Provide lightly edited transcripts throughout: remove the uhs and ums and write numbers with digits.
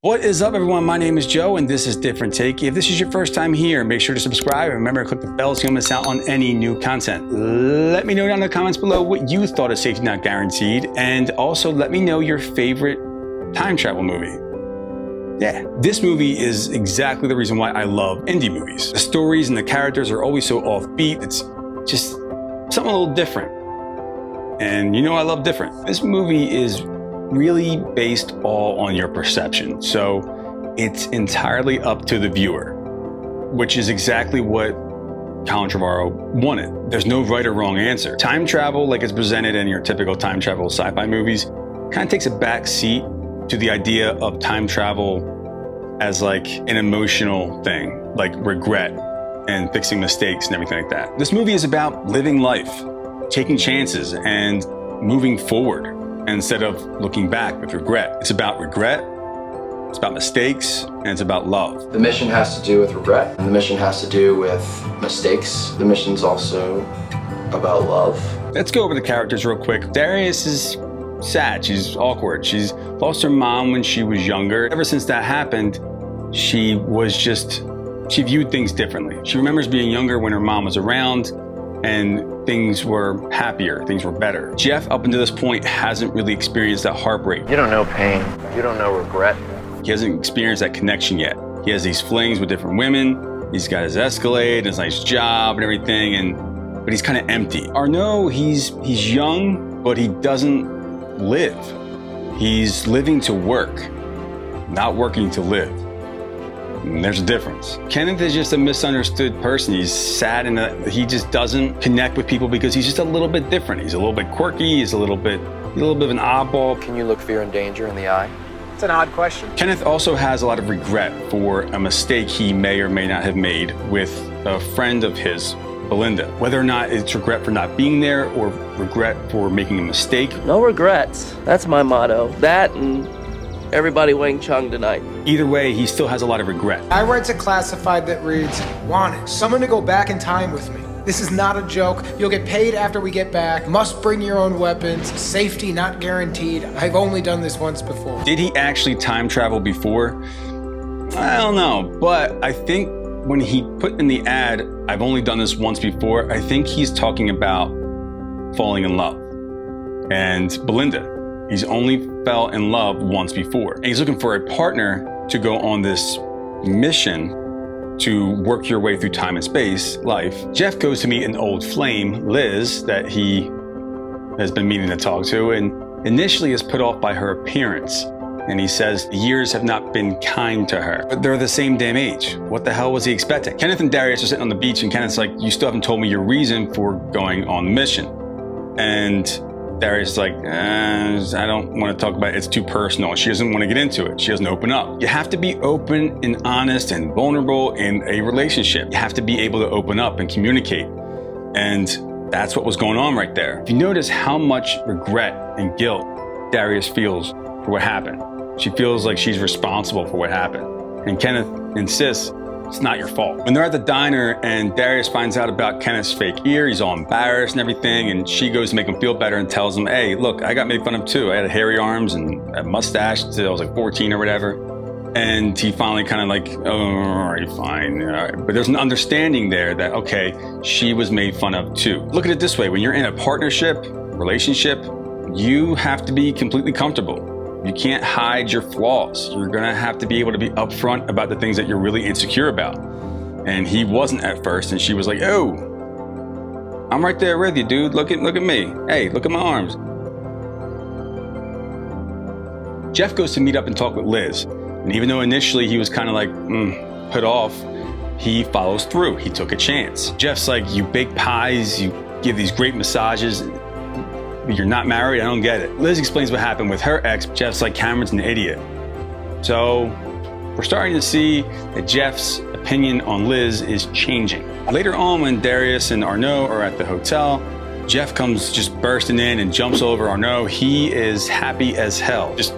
What is up, everyone? My name is Joe, and this is Different Take. If this is your first time here, make sure to subscribe and remember to click the bell so you don't miss out on any new content. Let me know down in the comments below what you thought of Safety Not Guaranteed, and also let me know your favorite time travel movie. Yeah, this movie is exactly the reason why I love indie movies. The stories and the characters are always so offbeat. It's just something a little different. And you know I love different. This movie is really based all on your perception. So it's entirely up to the viewer, which is exactly what Colin Trevorrow wanted. There's no right or wrong answer. Time travel, like it's presented in your typical time travel sci-fi movies, kind of takes a back seat to the idea of time travel as like an emotional thing, like regret and fixing mistakes and everything like that. This movie is about living life, taking chances, and moving forward instead of looking back with regret. It's about regret, it's about mistakes, and it's about love. The mission has to do with regret, and the mission has to do with mistakes. The mission's also about love. Let's go over the characters real quick. Darius is sad, she's awkward. She's lost her mom when she was younger. Ever since that happened, she viewed things differently. She remembers being younger when her mom was around, and things were happier, things were better. Jeff, up until this point, hasn't really experienced that heartbreak. You don't know pain. You don't know regret. He hasn't experienced that connection yet. He has these flings with different women. He's got his Escalade, his nice job and everything, but he's kind of empty. Arnaud, he's young, but he doesn't live. He's living to work, not working to live. And there's a difference. Kenneth is just a misunderstood person. He's sad and he just doesn't connect with people because he's just a little bit different. He's a little bit quirky. He's a little bit of an oddball. Can you look fear and danger in the eye? It's an odd question. Kenneth also has a lot of regret for a mistake he may or may not have made with a friend of his, Belinda. Whether or not it's regret for not being there or regret for making a mistake. No regrets. That's my motto. That and everybody Wang Chung tonight. Either way, he still has a lot of regret. I write a classified that reads, wanted, someone to go back in time with me. This is not a joke. You'll get paid after we get back. Must bring your own weapons. Safety not guaranteed. I've only done this once before. Did he actually time travel before? I don't know, but I think when he put in the ad, I've only done this once before, I think he's talking about falling in love. And Belinda, he's only fell in love once before. And he's looking for a partner to go on this mission to work your way through time and space, life. Jeff goes to meet an old flame, Liz, that he has been meaning to talk to, and initially is put off by her appearance. And he says the years have not been kind to her, but they're the same damn age. What the hell was he expecting? Kenneth and Darius are sitting on the beach, and Kenneth's like, you still haven't told me your reason for going on the mission. And Darius is like, I don't want to talk about it. It's too personal. She doesn't want to get into it. She doesn't open up. You have to be open and honest and vulnerable in a relationship. You have to be able to open up and communicate. And that's what was going on right there. If you notice how much regret and guilt Darius feels for what happened, she feels like she's responsible for what happened. And Kenneth insists, it's not your fault. When they're at the diner and Darius finds out about Kenneth's fake ear, he's all embarrassed and everything, and she goes to make him feel better and tells him, hey, look, I got made fun of too. I had hairy arms and a mustache until I was like 14 or whatever. And he finally kind of like, oh, all right, fine. All right. But there's an understanding there that, okay, she was made fun of too. Look at it this way. When you're in a partnership, relationship, you have to be completely comfortable. You can't hide your flaws. You're gonna have to be able to be upfront about the things that you're really insecure about. And he wasn't at first, and she was like, oh, I'm right there with you, dude. Look at me. Hey, look at my arms. Jeff goes to meet up and talk with Liz. And even though initially he was kind of like, put off, he follows through. He took a chance. Jeff's like, you bake pies, you give these great massages. You're not married? I don't get it. Liz explains what happened with her ex. Jeff's like, Cameron's an idiot. So we're starting to see that Jeff's opinion on Liz is changing. Later on, when Darius and Arnaud are at the hotel, Jeff comes just bursting in and jumps over Arnaud. He is happy as hell, just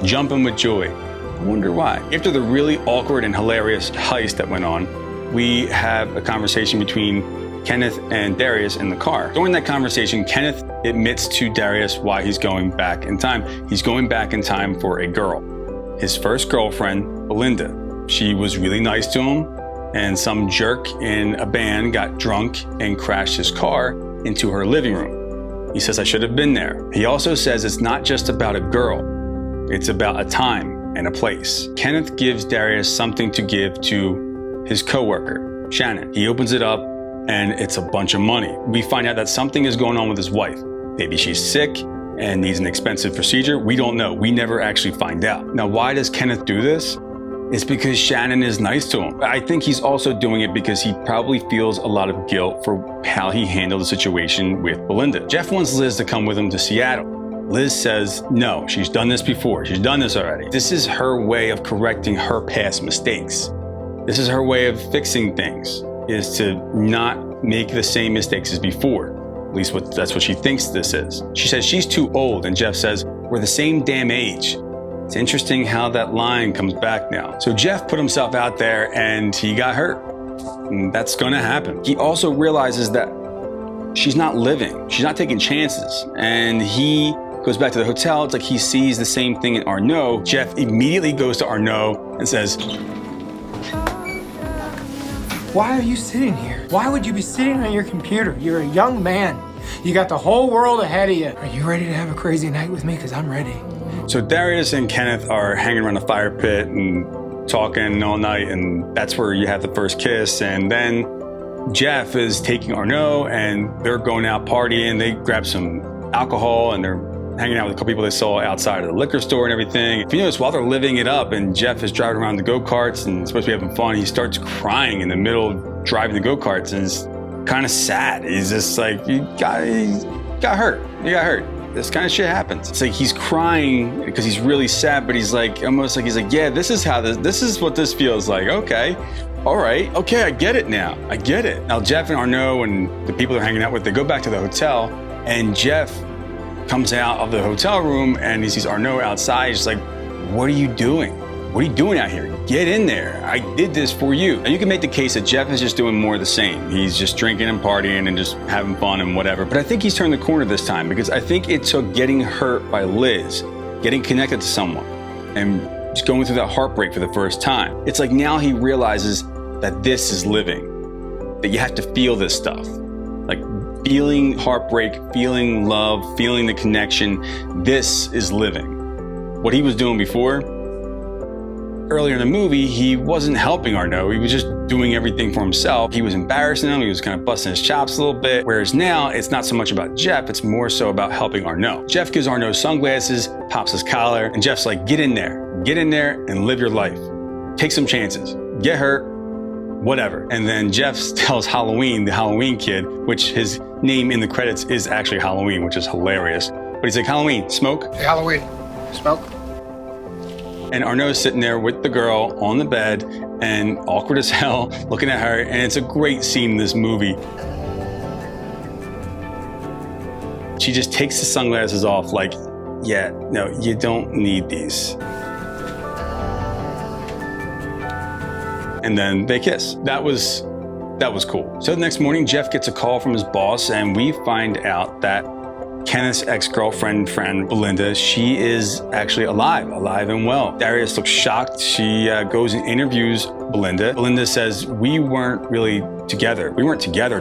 jumping with joy. I wonder why. After the really awkward and hilarious heist that went on, we have a conversation between Kenneth and Darius in the car. During that conversation, Kenneth admits to Darius why he's going back in time. He's going back in time for a girl. his first girlfriend, Belinda. She was really nice to him, and some jerk in a band got drunk and crashed his car into her living room. He says, I should have been there. He also says it's not just about a girl, it's about a time and a place. Kenneth gives Darius something to give to his coworker, Shannon. He opens it up and it's a bunch of money. We find out that something is going on with his wife. Maybe she's sick and needs an expensive procedure. We don't know. We never actually find out. Now, why does Kenneth do this? It's because Shannon is nice to him. I think he's also doing it because he probably feels a lot of guilt for how he handled the situation with Belinda. Jeff wants Liz to come with him to Seattle. Liz says, no, she's done this before. She's done this already. This is her way of correcting her past mistakes. This is her way of fixing things, is to not make the same mistakes as before. At least that's what she thinks this is. She says she's too old, and Jeff says, we're the same damn age. It's interesting how that line comes back now. So Jeff put himself out there and he got hurt. And that's gonna happen. He also realizes that she's not living. She's not taking chances. And he goes back to the hotel. It's like he sees the same thing in Arnaud. Jeff immediately goes to Arnaud and says, Why are you sitting here? Why would you be sitting on your computer? You're a young man. You got the whole world ahead of you. Are you ready to have a crazy night with me? Because I'm ready. So Darius and Kenneth are hanging around the fire pit and talking all night, and that's where you have the first kiss. And then Jeff is taking Arnaud, and they're going out partying. They grab some alcohol, and they're hanging out with a couple people they saw outside of the liquor store and everything. If you notice, while they're living it up, and Jeff is driving around the go-karts and supposed to be having fun, he starts crying in the middle of driving the go-karts, and it's kind of sad. He's just like, you got hurt. You got hurt. This kind of shit happens. It's like he's crying because he's really sad, but he's like, almost like he's like, yeah, this is what this feels like. Okay, all right, okay, I get it now. I get it. Now Jeff and Arnaud and the people they're hanging out with, they go back to the hotel, and Jeff comes out of the hotel room and he sees Arnaud outside. He's like, what are you doing? What are you doing out here? Get in there. I did this for you. And you can make the case that Jeff is just doing more of the same. He's just drinking and partying and just having fun and whatever. But I think he's turned the corner this time, because I think it took getting hurt by Liz, getting connected to someone, and just going through that heartbreak for the first time. It's like now he realizes that this is living, that you have to feel this stuff. Like feeling heartbreak, feeling love, feeling the connection. This is living. What he was doing before, earlier in the movie, he wasn't helping Arnaud. He was just doing everything for himself. He was embarrassing him. He was kind of busting his chops a little bit. Whereas now, it's not so much about Jeff. It's more so about helping Arnaud. Jeff gives Arnaud sunglasses, pops his collar, and Jeff's like, get in there. Get in there and live your life. Take some chances. Get hurt, whatever. And then Jeff tells Halloween, the Halloween kid, which his name in the credits is actually Halloween, which is hilarious. But he's like, Halloween, smoke? Hey, Halloween, smoke? And Arnaud's sitting there with the girl on the bed and awkward as hell, looking at her. And it's a great scene in this movie. She just takes the sunglasses off like, yeah, no, you don't need these. And then they kiss. That was cool. So the next morning, Jeff gets a call from his boss, and we find out that Kenneth's ex-girlfriend, friend Belinda, she is actually alive and well. Darius looks shocked. She goes and interviews Belinda. Belinda says, we weren't really together. We weren't together.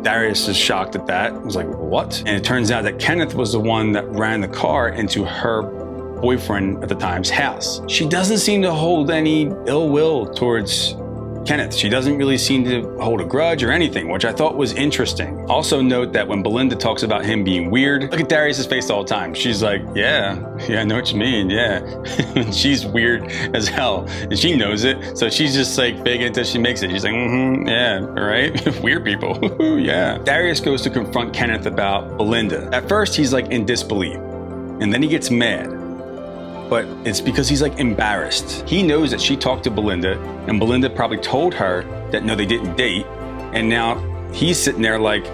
Darius is shocked at that. He was like, what? And it turns out that Kenneth was the one that ran the car into her boyfriend at the time's house. She doesn't seem to hold any ill will towards Kenneth. She doesn't really seem to hold a grudge or anything, which I thought was interesting. Also note that when Belinda talks about him being weird, look at Darius's face all the time. She's like, yeah, I know what you mean, yeah. She's weird as hell, and she knows it, so she's just like faking it until she makes it. She's like, yeah, right? Weird people, yeah. Darius goes to confront Kenneth about Belinda. At first, he's like in disbelief, and then he gets mad. But it's because he's like embarrassed. He knows that she talked to Belinda, and Belinda probably told her that no, they didn't date. And now he's sitting there like,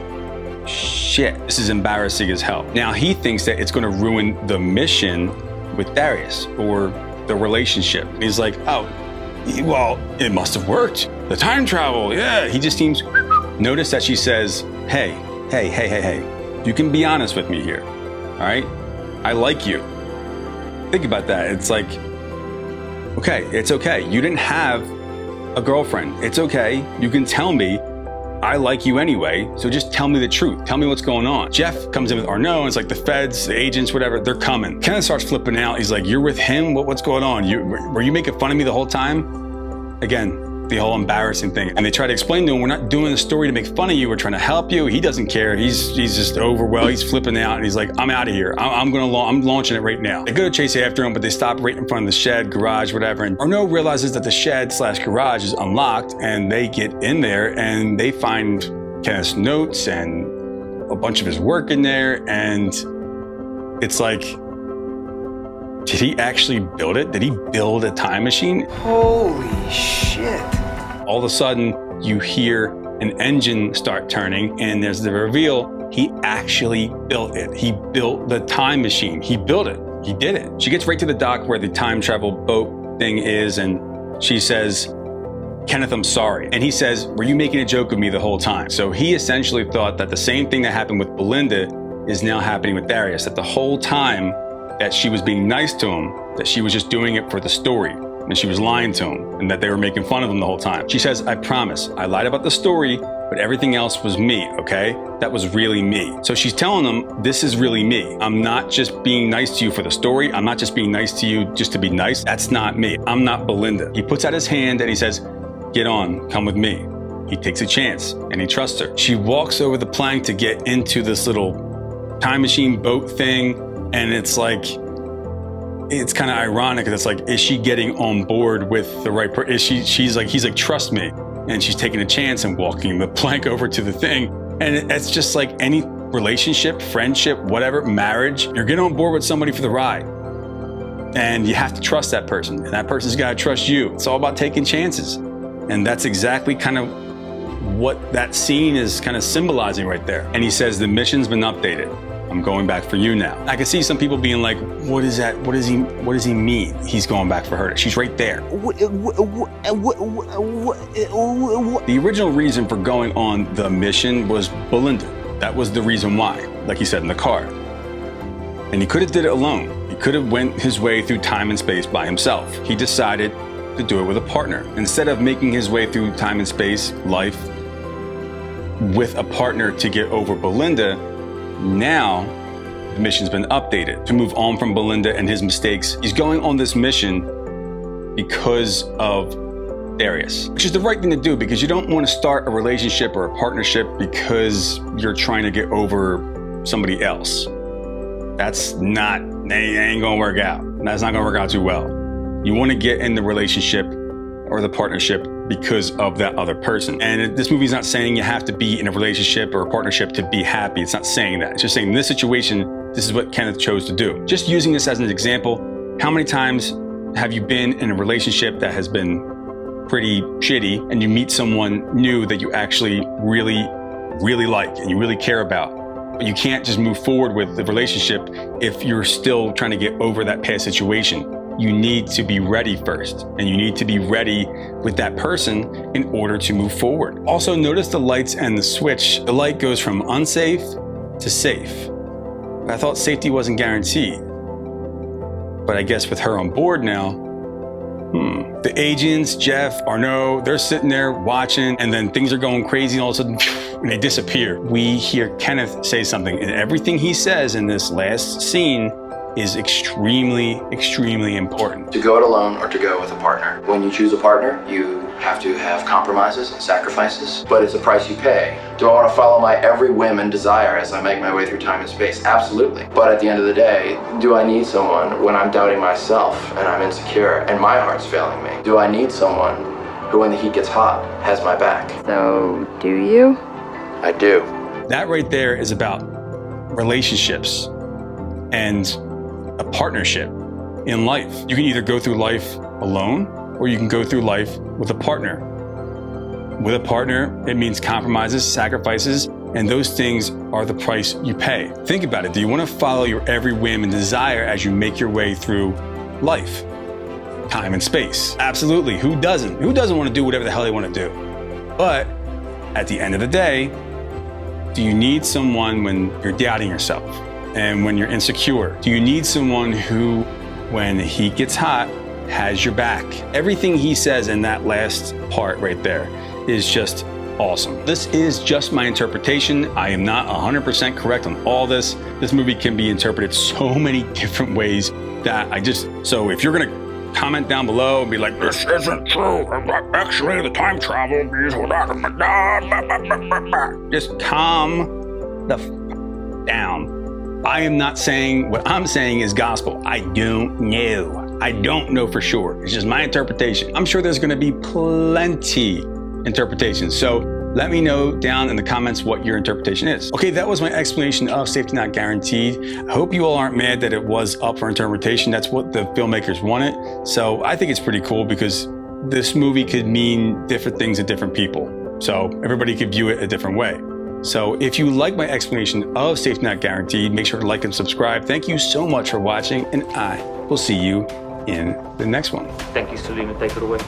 shit, this is embarrassing as hell. Now he thinks that it's gonna ruin the mission with Darius or the relationship. He's like, oh, well, it must have worked. The time travel, yeah. He just seems, notice that she says, hey, you can be honest with me here, all right? I like you. Think about that. It's like Okay, it's okay. You didn't have a girlfriend. It's okay. You can tell me. I like you anyway, so just tell me the truth. Tell me what's going on. Jeff comes in with Arnaud, and it's like the feds, the agents, whatever, they're coming. Kenneth starts flipping out. He's like, you're with him? What's going on? Were you making fun of me the whole time? Again, the whole embarrassing thing. And they try to explain to him, we're not doing the story to make fun of you. We're trying to help you. He doesn't care. He's just overwhelmed. He's flipping out, and he's like, I'm out of here. I'm launching it right now. They go to chase after him, but they stop right in front of the shed, garage, whatever. And Arnaud realizes that the shed/garage is unlocked, and they get in there and they find Kenneth's notes and a bunch of his work in there. And it's like, did he actually build it? Did he build a time machine? Holy shit. All of a sudden, you hear an engine start turning, and there's the reveal. He actually built it. He built the time machine. He built it. He did it. She gets right to the dock where the time travel boat thing is, and she says, Kenneth, I'm sorry. And he says, were you making a joke of me the whole time? So he essentially thought that the same thing that happened with Belinda is now happening with Darius, that the whole time that she was being nice to him, that she was just doing it for the story, and she was lying to him, and that they were making fun of him the whole time. She says, I promise, I lied about the story, but everything else was me, okay? That was really me. So she's telling him, this is really me. I'm not just being nice to you for the story. I'm not just being nice to you just to be nice. That's not me. I'm not Belinda. He puts out his hand and he says, get on, come with me. He takes a chance and he trusts her. She walks over the plank to get into this little time machine boat thing. And it's like, it's kind of ironic. It's like, is she getting on board with the right person? He's like, trust me. And she's taking a chance and walking the plank over to the thing. And it's just like any relationship, friendship, whatever, marriage, you're getting on board with somebody for the ride. And you have to trust that person. And that person's got to trust you. It's all about taking chances. And that's exactly kind of what that scene is kind of symbolizing right there. And he says, the mission's been updated. I'm going back for you now. I can see some people being like, what is that? What does he mean? He's going back for her. She's right there. The original reason for going on the mission was Belinda. That was the reason why, like he said in the card. And he could have did it alone. He could have went his way through time and space by himself. He decided to do it with a partner. Instead of making his way through time and space, life, with a partner to get over Belinda, now the mission's been updated to move on from Belinda and his mistakes. He's going on this mission because of Darius, which is the right thing to do, because you don't want to start a relationship or a partnership because you're trying to get over somebody else. That ain't gonna work out. That's not gonna work out too well. You want to get in the relationship or the partnership because of that other person. And this movie's not saying you have to be in a relationship or a partnership to be happy. It's not saying that. It's just saying in this situation, this is what Kenneth chose to do. Just using this as an example, how many times have you been in a relationship that has been pretty shitty and you meet someone new that you actually really, really like and you really care about? But you can't just move forward with the relationship if you're still trying to get over that past situation. You need to be ready first, and you need to be ready with that person in order to move forward. Also, notice the lights and the switch. The light goes from unsafe to safe. I thought safety wasn't guaranteed, but I guess with her on board now, the agents, Jeff, Arnaud, they're sitting there watching, and then things are going crazy, and all of a sudden, and they disappear. We hear Kenneth say something, and everything he says in this last scene is extremely, extremely important. To go it alone or to go with a partner. When you choose a partner, you have to have compromises and sacrifices, but it's a price you pay. Do I want to follow my every whim and desire as I make my way through time and space? Absolutely. But at the end of the day, do I need someone when I'm doubting myself and I'm insecure and my heart's failing me? Do I need someone who, when the heat gets hot, has my back? So, do you? I do. That right there is about relationships and a partnership in life. You can either go through life alone or you can go through life with a partner. With a partner, it means compromises, sacrifices, and those things are the price you pay. Think about it. Do you want to follow your every whim and desire as you make your way through life, time and space? Absolutely. Who doesn't? Who doesn't want to do whatever the hell they want to do? But at the end of the day, do you need someone when you're doubting yourself? And when you're insecure? Do you need someone who, when the heat gets hot, has your back. Everything he says in that last part right there is just awesome. This is just my interpretation. I am not 100% correct on all this. This movie can be interpreted so many different ways that so if you're gonna comment down below and be like, this isn't true, actually the time travel is just calm the down. I am not saying what I'm saying is gospel. I don't know. I don't know for sure. It's just my interpretation. I'm sure there's gonna be plenty interpretations. So let me know down in the comments what your interpretation is. Okay, that was my explanation of Safety Not Guaranteed. I hope you all aren't mad that it was up for interpretation. That's what the filmmakers wanted. So I think it's pretty cool because this movie could mean different things to different people. So everybody could view it a different way. So if you like my explanation of Safety Not Guaranteed, make sure to like and subscribe. Thank you so much for watching, and I will see you in the next one. Thank you, Salim, and take it away.